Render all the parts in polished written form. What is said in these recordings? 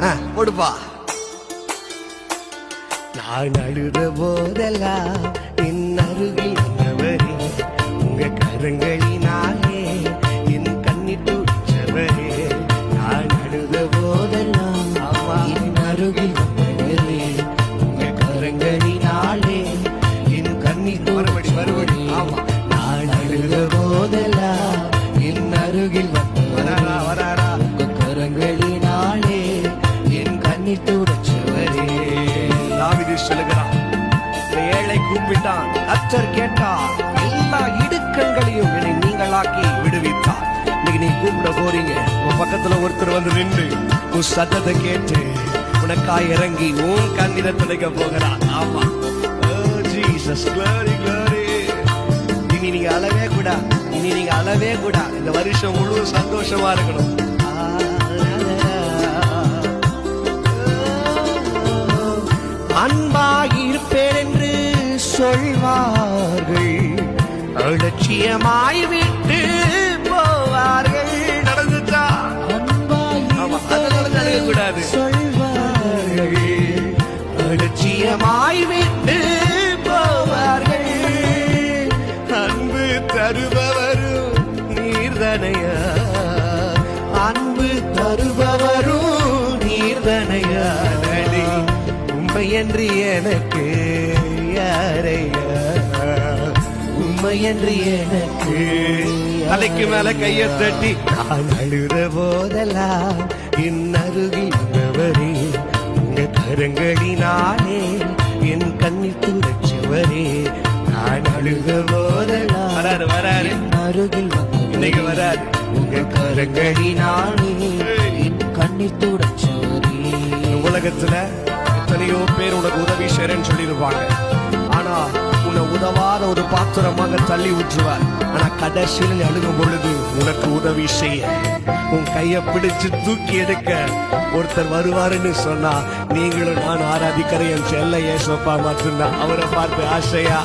கொடுப்பா. நான் அழுத போதெல்லாம் என் அருகில் வந்தவரே, உங்க கரங்களினாலே என் கண்ணீர் துடைச்சவரே. நான் அழுத போதெல்லாம் என் அருகில் வந்தவரே, உங்க கரங்களினாலே என் கண்ணீர் மறுபடி. ஆமா, நான் அழுத போதெல்லாம் என் அருகில் வந்தவரா உங்க கரங்களினாலே என் கண்ணீர் துடைச்சவரே. தாவீது சொல்லுகிறான், ஏழை கூப்பிட்டான், கர்த்தர் கேட்டார், எல்லா இடுக்கண்களையும் என்னை நீங்களாக்கி விடுவித்தார். இன்னைக்கு நீ கூப்பிட போறீங்க, உன் பக்கத்துல ஒருத்தர் வந்து நின்று உன் சத்தத்தை கேட்டு உனக்காய் இறங்கி உன் கண்ணீரை துடைக்க போகிறான். ஆமா, ஜீசஸ் glory glory. இனி நீங்க அழவே கூட இந்த வருஷம் முழு சந்தோஷமா இருக்கணும். அன்பாயிருப்பேன் என்று சொல்வார்கள், அலட்சியமாய் விட்டு போவார்கள். நடந்துச்சா? கூடாது சொல்வார்கள், அலட்சியமாய் விட்டு போவார்கள். அன்பு தருபவரும் நீர்தனையா, அன்பு தருபவரும் நீர்தனையா. உண்மையன்றி எனக்கு யாரையா, உண்மையன்றி எனக்கு. தலைக்கு மேல கைய தட்டி நான் அழுத போதெல்லாம் என் அருகில் வந்தவரே, உங்க கரங்களினாலே என் கண்ணீர் துடைச்சவரே. நான் அழுத போதெல்லாம் வராரு அருகில் இன்னைக்கு வராரு, உங்க கரங்களினாலே என் கண்ணீர் துடைச்சவரே. உலகத்துல எத்தனையோ பேர் உனக்கு உதவி செய்றேன்னு சொல்லிருப்பாங்க, ஆனா உன்னை உதவாத ஒரு பாத்திரமாக தள்ளி விட்டுருவார். ஆனா கடைசியில் அழுகும் பொழுது உனக்கு உதவி செய்ய, உன் கைய பிடிச்சு தூக்கி எடுக்க ஒருத்தர் வருவாருன்னு சொன்னா, நீங்களும் நான் ஆராதிக்கிற என் செல்ல ஏசப்பா மட்டும்தான். அவரை பார்த்து ஆசையா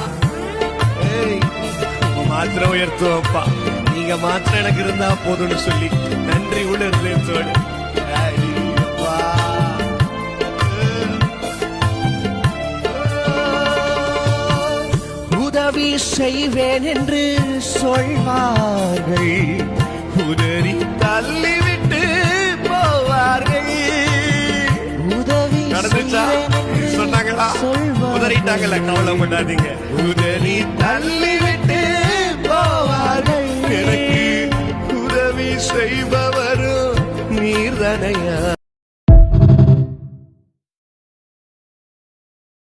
மாத்திரம் உயர்த்துவப்பா, நீங்க மாத்திரம் எனக்கு இருந்தா போதும்னு சொல்லி நன்றி உணர்ந்தோடு உதவி செய்வேன் என்று சொல்வார்கள், உதறி தள்ளிவிட்டு போவார்கள். உதவி சொன்னாங்களா? உதறிட்டாங்கல்ல, கவலை பண்ணாதீங்க. உதறி தள்ளிவிட்டு போவார்கள். எனக்கு உதவி செய்பவரும் நீர்தனையா.